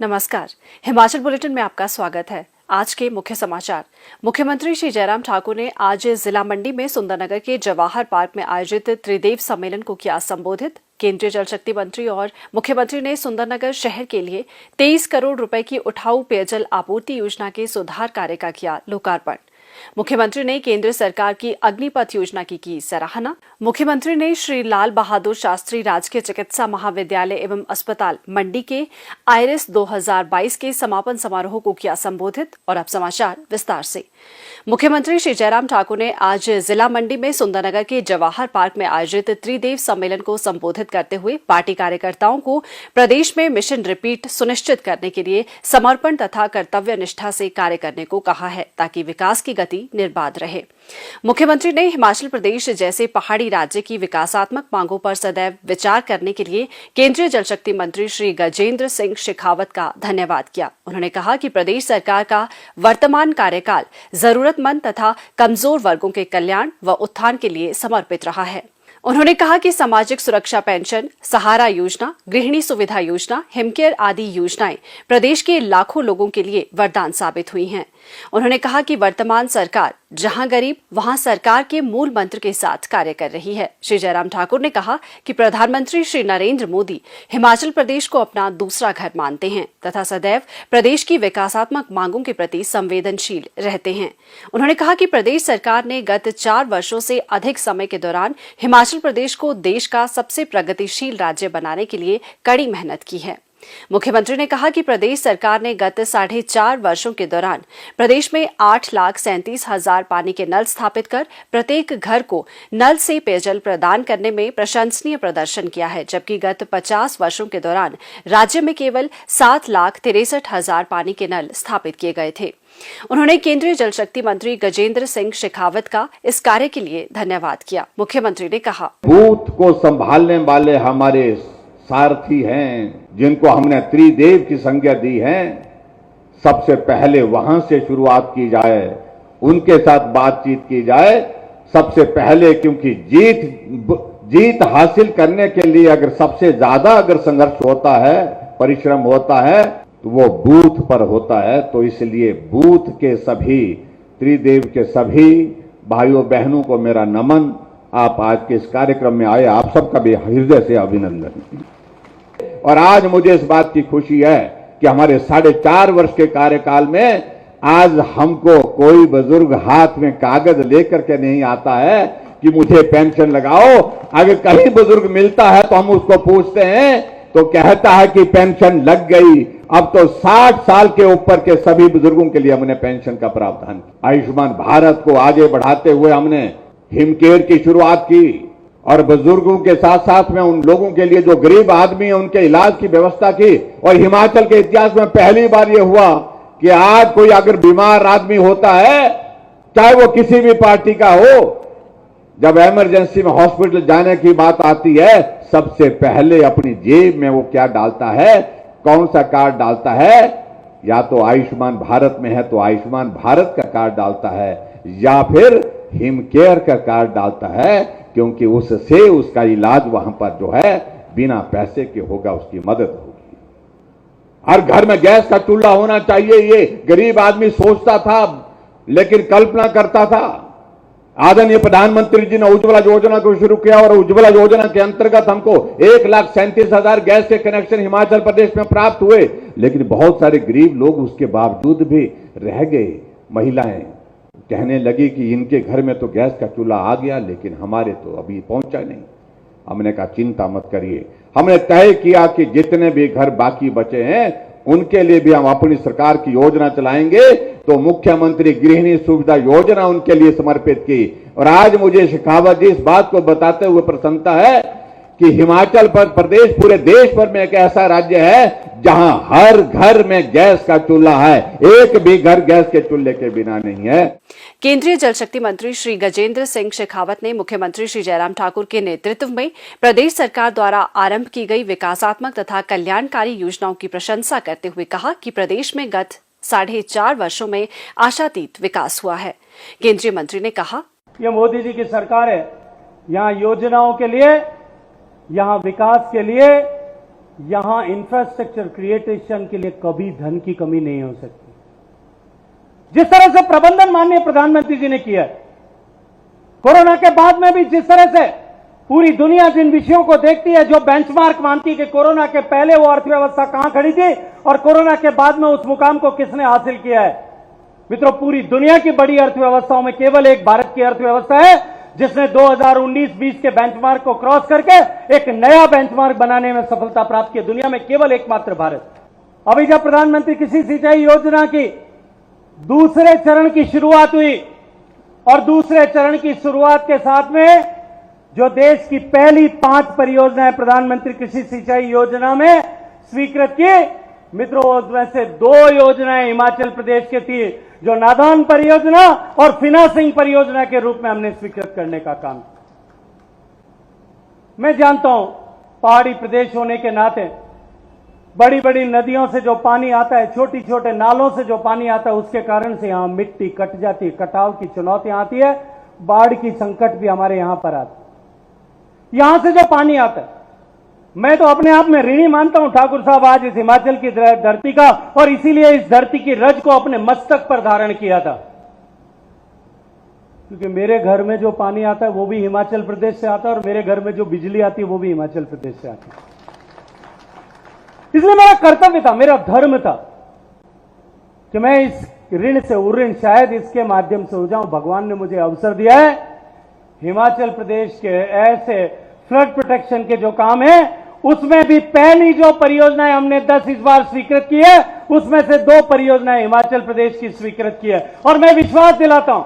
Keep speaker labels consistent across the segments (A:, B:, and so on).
A: नमस्कार। हिमाचल बुलेटिन में आपका स्वागत है। आज के मुख्य समाचार। मुख्यमंत्री श्री जयराम ठाकुर ने आज जिला मंडी में सुंदरनगर के जवाहर पार्क में आयोजित त्रिदेव सम्मेलन को किया संबोधित। केंद्रीय जल शक्ति मंत्री और मुख्यमंत्री ने सुंदरनगर शहर के लिए 23 करोड़ रुपए की उठाऊ पेयजल आपूर्ति योजना के सुधार कार्य का किया लोकार्पण। मुख्यमंत्री ने केंद्र सरकार की अग्निपथ योजना की सराहना। मुख्यमंत्री ने श्री लाल बहादुर शास्त्री राजकीय चिकित्सा महाविद्यालय एवं अस्पताल मंडी के आईरिस 2022 के समापन समारोह को किया संबोधित। और अब समाचार विस्तार से। मुख्यमंत्री श्री जयराम ठाकुर ने आज जिला मंडी में सुंदरनगर के जवाहर पार्क में आयोजित त्रिदेव सम्मेलन को संबोधित करते हुए पार्टी कार्यकर्ताओं को प्रदेश में मिशन रिपीट सुनिश्चित करने के लिए समर्पण तथा कर्तव्य निष्ठा से कार्य करने को कहा है, ताकि विकास की गति निर्बाध रहे। मुख्यमंत्री ने हिमाचल प्रदेश जैसे पहाड़ी राज्य की विकासात्मक मांगों पर सदैव विचार करने के लिए केंद्रीय जल शक्ति मंत्री श्री गजेंद्र सिंह शेखावत का धन्यवाद किया। उन्होंने कहा कि प्रदेश सरकार का वर्तमान कार्यकाल जरूरतमंद तथा कमजोर वर्गों के कल्याण व उत्थान के लिए समर्पित रहा है। उन्होंने कहा कि सामाजिक सुरक्षा पेंशन, सहारा योजना, गृहिणी सुविधा योजना, हिमकेयर आदि योजनाएं प्रदेश के लाखों लोगों के लिए वरदान साबित हुई हैं। उन्होंने कहा कि वर्तमान सरकार जहां गरीब वहां सरकार के मूल मंत्र के साथ कार्य कर रही है। श्री जयराम ठाकुर ने कहा कि प्रधानमंत्री श्री नरेंद्र मोदी हिमाचल प्रदेश को अपना दूसरा घर मानते हैं तथा सदैव प्रदेश की विकासात्मक मांगों के प्रति संवेदनशील रहते हैं। उन्होंने कहा कि प्रदेश सरकार ने गत 4 वर्षों से अधिक समय के दौरान हिमाचल प्रदेश को देश का सबसे प्रगतिशील राज्य बनाने के लिए कड़ी मेहनत की है। मुख्यमंत्री ने कहा कि प्रदेश सरकार ने गत 4.5 वर्षों के दौरान प्रदेश में 8,37,000 पानी के नल स्थापित कर प्रत्येक घर को नल से पेयजल प्रदान करने में प्रशंसनीय प्रदर्शन किया है, जबकि गत 50 वर्षों के दौरान राज्य में केवल 7,63,000 पानी के नल स्थापित किए गए थे। उन्होंने केंद्रीय जल शक्ति मंत्री गजेंद्र सिंह शेखावत का इस कार्य के लिए धन्यवाद किया। मुख्यमंत्री ने कहा,
B: बूथ को संभालने वाले हमारे सारथी हैं, जिनको हमने त्रिदेव की संज्ञा दी है, सबसे पहले वहां से शुरुआत की जाए, उनके साथ बातचीत की जाए सबसे पहले, क्योंकि जीत हासिल करने के लिए अगर सबसे ज्यादा संघर्ष होता है, परिश्रम होता है, तो वो बूथ पर होता है। तो इसलिए बूथ के सभी त्रिदेव के सभी भाइयों बहनों को मेरा नमन। आप आज के इस कार्यक्रम में आए, आप सबका भी हृदय से अभिनंदन। और आज मुझे इस बात की खुशी है कि हमारे 4.5 वर्ष के कार्यकाल में आज हमको कोई बुजुर्ग हाथ में कागज लेकर के नहीं आता है कि मुझे पेंशन लगाओ। अगर कहीं बुजुर्ग मिलता है तो हम उसको पूछते हैं तो कहता है कि पेंशन लग गई। अब तो 60 साल के ऊपर के सभी बुजुर्गों के लिए हमने पेंशन का प्रावधान किया। आयुष्मान भारत को आगे बढ़ाते हुए हमने हिमकेयर की शुरुआत की और बुजुर्गों के साथ साथ में उन लोगों के लिए जो गरीब आदमी है उनके इलाज की व्यवस्था की। और हिमाचल के इतिहास में पहली बार यह हुआ कि आज कोई अगर बीमार आदमी होता है, चाहे वो किसी भी पार्टी का हो, जब इमरजेंसी में हॉस्पिटल जाने की बात आती है, सबसे पहले अपनी जेब में वो क्या डालता है, कौन सा कार्ड डालता है? या तो आयुष्मान भारत में है तो आयुष्मान भारत का कार्ड डालता है, या फिर हिमकेयर का कार्ड डालता है, क्योंकि उससे उसका इलाज वहां पर जो है बिना पैसे के होगा, उसकी मदद होगी। हर घर में गैस का चूल्हा होना चाहिए, ये गरीब आदमी सोचता था, लेकिन कल्पना करता था। आदरणीय प्रधानमंत्री जी ने उज्ज्वला योजना को शुरू किया और उज्ज्वला योजना के अंतर्गत हमको 1,37,000 गैस के कनेक्शन हिमाचल प्रदेश में प्राप्त हुए। लेकिन बहुत सारे गरीब लोग उसके बावजूद भी रह गए। महिलाएं कहने लगी कि इनके घर में तो गैस का चूल्हा आ गया, लेकिन हमारे तो अभी पहुंचा नहीं। हमने कहा चिंता मत करिए। हमने तय किया कि जितने भी घर बाकी बचे हैं उनके लिए भी हम अपनी सरकार की योजना चलाएंगे। तो मुख्यमंत्री गृहिणी सुविधा योजना उनके लिए समर्पित की। और आज मुझे शेखावत जी इस बात को बताते हुए प्रसन्नता है कि हिमाचल प्रदेश पूरे देश भर में एक ऐसा राज्य है जहां हर घर में गैस का चूल्हा है, एक भी घर गैस के चूल्हे के बिना नहीं है।
A: केंद्रीय जल शक्ति मंत्री श्री गजेंद्र सिंह शेखावत ने मुख्यमंत्री श्री जयराम ठाकुर के नेतृत्व में प्रदेश सरकार द्वारा आरंभ की गई विकासात्मक तथा कल्याणकारी योजनाओं की प्रशंसा करते हुए कहा कि प्रदेश में गत 4.5 वर्षों में आशातीत विकास हुआ है। केंद्रीय मंत्री ने कहा,
C: ये मोदी जी की सरकार है, यहाँ योजनाओं के लिए, यहाँ विकास के लिए, यहां इंफ्रास्ट्रक्चर क्रिएटेशन के लिए कभी धन की कमी नहीं हो सकती। जिस तरह से प्रबंधन माननीय प्रधानमंत्री जी ने किया है, कोरोना के बाद में भी जिस तरह से पूरी दुनिया जिन विषयों को देखती है, जो बेंचमार्क मानती है कि कोरोना के पहले वो अर्थव्यवस्था कहां खड़ी थी और कोरोना के बाद में उस मुकाम को किसने हासिल किया है। मित्रों, पूरी दुनिया की बड़ी अर्थव्यवस्थाओं में केवल एक भारत की अर्थव्यवस्था है जिसने 2019-20 के बेंचमार्क को क्रॉस करके एक नया बेंचमार्क बनाने में सफलता प्राप्त की। दुनिया में केवल एकमात्र भारत। अभी जब प्रधानमंत्री कृषि सिंचाई योजना की दूसरे चरण की शुरुआत हुई और दूसरे चरण की शुरुआत के साथ में जो देश की पहली 5 परियोजनाएं प्रधानमंत्री कृषि सिंचाई योजना में स्वीकृत की, मित्रों उसमें से 2 योजनाएं हिमाचल प्रदेश की थी, जो नादान परियोजना और फिनासिंग परियोजना के रूप में हमने स्वीकृत करने का काम किया। मैं जानता हूं, पहाड़ी प्रदेश होने के नाते बड़ी बड़ी नदियों से जो पानी आता है, छोटी छोटे नालों से जो पानी आता है, उसके कारण से यहां मिट्टी कट जाती है, कटाव की चुनौतियां आती है, बाढ़ की संकट भी हमारे यहां पर आती है। यहां से जो पानी आता है, मैं तो अपने आप में ऋणी मानता हूं ठाकुर साहब आज इस हिमाचल की धरती का, और इसीलिए इस धरती की रज को अपने मस्तक पर धारण किया था, क्योंकि मेरे घर में जो पानी आता है वो भी हिमाचल प्रदेश से आता है और मेरे घर में जो बिजली आती है वो भी हिमाचल प्रदेश से आती है। इसलिए मेरा कर्तव्य था, मेरा धर्म था कि मैं इस ऋण से उऋण शायद इसके माध्यम से हो जाऊं। भगवान ने मुझे अवसर दिया है। हिमाचल प्रदेश के ऐसे फ्लड प्रोटेक्शन के जो काम है, उसमें भी पहली जो परियोजनाएं हमने 10 इस बार स्वीकृत की है, उसमें से 2 परियोजनाएं हिमाचल प्रदेश की स्वीकृत की है। और मैं विश्वास दिलाता हूं,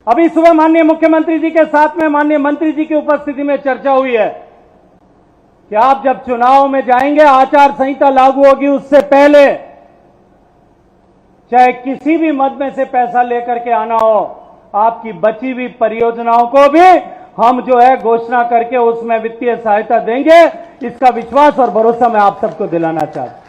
C: अभी सुबह माननीय मुख्यमंत्री जी के साथ में माननीय मंत्री जी की उपस्थिति में चर्चा हुई है कि आप जब चुनाव में जाएंगे, आचार संहिता लागू होगी, उससे पहले चाहे किसी भी मद में से पैसा लेकर के आना हो, आपकी बची हुई परियोजनाओं को भी हम जो है घोषणा करके उसमें वित्तीय सहायता देंगे। इसका विश्वास और भरोसा मैं आप सबको दिलाना चाहता हूं।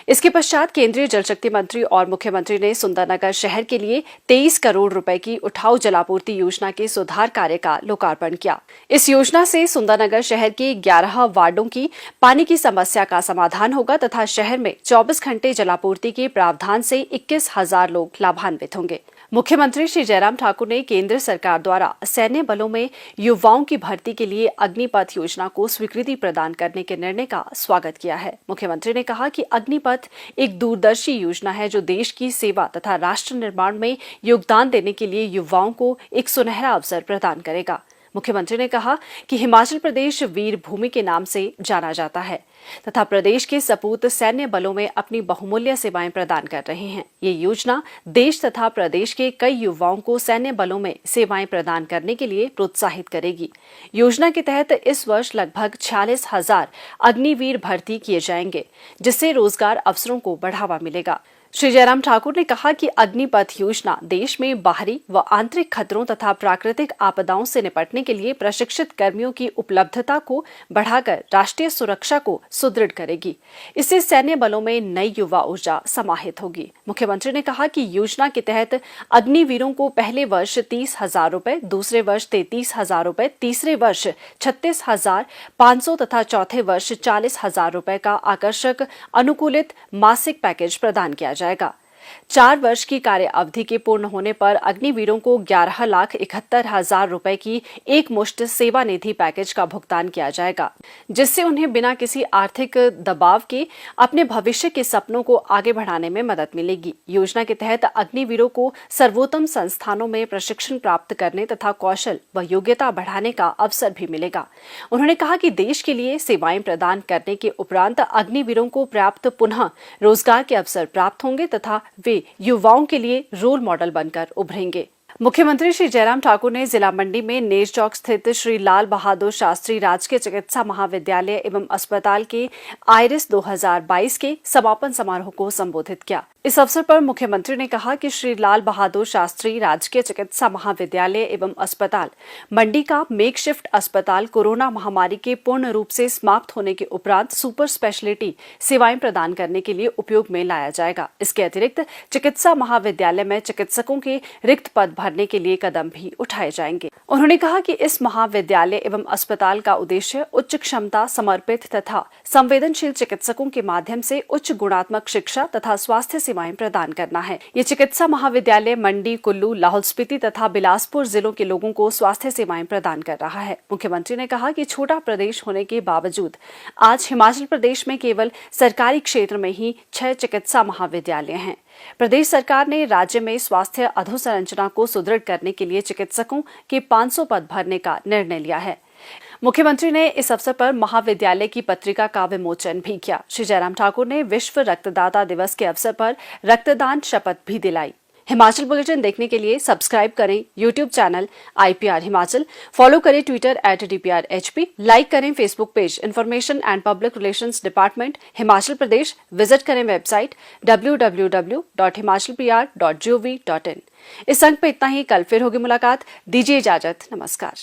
A: इसके पश्चात केंद्रीय जल शक्ति मंत्री और मुख्यमंत्री ने सुंदरनगर शहर के लिए 23 करोड़ रुपए की उठाऊ जलापूर्ति योजना के सुधार कार्य का लोकार्पण किया। इस योजना से सुंदरनगर शहर के 11 वार्डों की पानी की समस्या का समाधान होगा तथा शहर में 24 घंटे जलापूर्ति के प्रावधान से 21,000 लोग लाभान्वित होंगे। मुख्यमंत्री श्री जयराम ठाकुर ने केंद्र सरकार द्वारा सैन्य बलों में युवाओं की भर्ती के लिए अग्निपथ योजना को स्वीकृति प्रदान करने के निर्णय का स्वागत किया है। मुख्यमंत्री ने कहा कि अग्निपथ एक दूरदर्शी योजना है जो देश की सेवा तथा राष्ट्र निर्माण में योगदान देने के लिए युवाओं को एक सुनहरा अवसर प्रदान करेगा। मुख्यमंत्री ने कहा कि हिमाचल प्रदेश वीर भूमि के नाम से जाना जाता है तथा प्रदेश के सपूत सैन्य बलों में अपनी बहुमूल्य सेवाएं प्रदान कर रहे हैं। ये योजना देश तथा प्रदेश के कई युवाओं को सैन्य बलों में सेवाएं प्रदान करने के लिए प्रोत्साहित करेगी। योजना के तहत इस वर्ष लगभग 46,000 अग्निवीर भर्ती किए जाएंगे, जिससे रोजगार अवसरों को बढ़ावा मिलेगा। श्री जयराम ठाकुर ने कहा कि अग्निपथ योजना देश में बाहरी व आंतरिक खतरों तथा प्राकृतिक आपदाओं से निपटने के लिए प्रशिक्षित कर्मियों की उपलब्धता को बढ़ाकर राष्ट्रीय सुरक्षा को सुदृढ़ करेगी। इससे सैन्य बलों में नई युवा ऊर्जा समाहित होगी। मुख्यमंत्री ने कहा कि योजना के तहत अग्निवीरों को पहले वर्ष 30,000 रुपए, दूसरे वर्ष 33,000 रुपए, तीसरे वर्ष 36,500 तथा चौथे वर्ष 40,000 रुपए का आकर्षक अनुकूलित मासिक पैकेज प्रदान किया जाएगा। 4 वर्ष की कार्य अवधि के पूर्ण होने पर अग्निवीरों को 11,71,000 रुपए की एक मुश्त सेवा निधि पैकेज का भुगतान किया जाएगा, जिससे उन्हें बिना किसी आर्थिक दबाव के अपने भविष्य के सपनों को आगे बढ़ाने में मदद मिलेगी। योजना के तहत अग्निवीरों को सर्वोत्तम संस्थानों में प्रशिक्षण प्राप्त करने तथा कौशल व योग्यता बढ़ाने का अवसर भी मिलेगा। उन्होंने कहा कि देश के लिए सेवाएं प्रदान करने के उपरांत अग्निवीरों को पर्याप्त पुनः रोजगार के अवसर प्राप्त होंगे तथा वे युवाओं के लिए रोल मॉडल बनकर उभरेंगे। मुख्यमंत्री श्री जयराम ठाकुर ने जिला मंडी में नेर चौक स्थित श्री लाल बहादुर शास्त्री राजकीय चिकित्सा महाविद्यालय एवं अस्पताल के आईरिस 2022 के समापन समारोह को संबोधित किया। इस अवसर पर मुख्यमंत्री ने कहा कि श्री लाल बहादुर शास्त्री राजकीय चिकित्सा महाविद्यालय एवं अस्पताल मंडी का मेकशिफ्ट अस्पताल कोरोना महामारी के पूर्ण रूप से समाप्त होने के उपरांत सुपर स्पेशलिटी सेवाएं प्रदान करने के लिए उपयोग में लाया जाएगा। इसके अतिरिक्त चिकित्सा महाविद्यालय में चिकित्सकों के रिक्त पद भरने के लिए कदम भी उठाए जाएंगे। उन्होंने कहा कि इस महाविद्यालय एवं अस्पताल का उद्देश्य उच्च क्षमता, समर्पित तथा संवेदनशील चिकित्सकों के माध्यम से उच्च गुणात्मक शिक्षा तथा स्वास्थ्य सेवाएं प्रदान करना है। ये चिकित्सा महाविद्यालय मंडी, कुल्लू, लाहौल स्पीति तथा बिलासपुर जिलों के लोगों को स्वास्थ्य सेवाएं प्रदान कर रहा है। मुख्यमंत्री ने कहा कि छोटा प्रदेश होने के बावजूद आज हिमाचल प्रदेश में केवल सरकारी क्षेत्र में ही 6 चिकित्सा महाविद्यालय हैं। प्रदेश सरकार ने राज्य में स्वास्थ्य अधोसंरचना को सुदृढ़ करने के लिए चिकित्सकों के 500 पद भरने का निर्णय लिया है। मुख्यमंत्री ने इस अवसर पर महाविद्यालय की पत्रिका का विमोचन भी किया। श्री जयराम ठाकुर ने विश्व रक्तदाता दिवस के अवसर पर रक्तदान शपथ भी दिलाई। हिमाचल बुलेटिन देखने के लिए सब्सक्राइब करें YouTube channel IPR Himachal, follow करें ट्विटर @DPRHP, लाइक करें Facebook page information and public relations department Himachal Pradesh, visit करें वेबसाइट www.himachalpr.gov.in। इस अंक पे इतना ही। कल फिर होगी मुलाकात। दीजिए इजाजत। नमस्कार।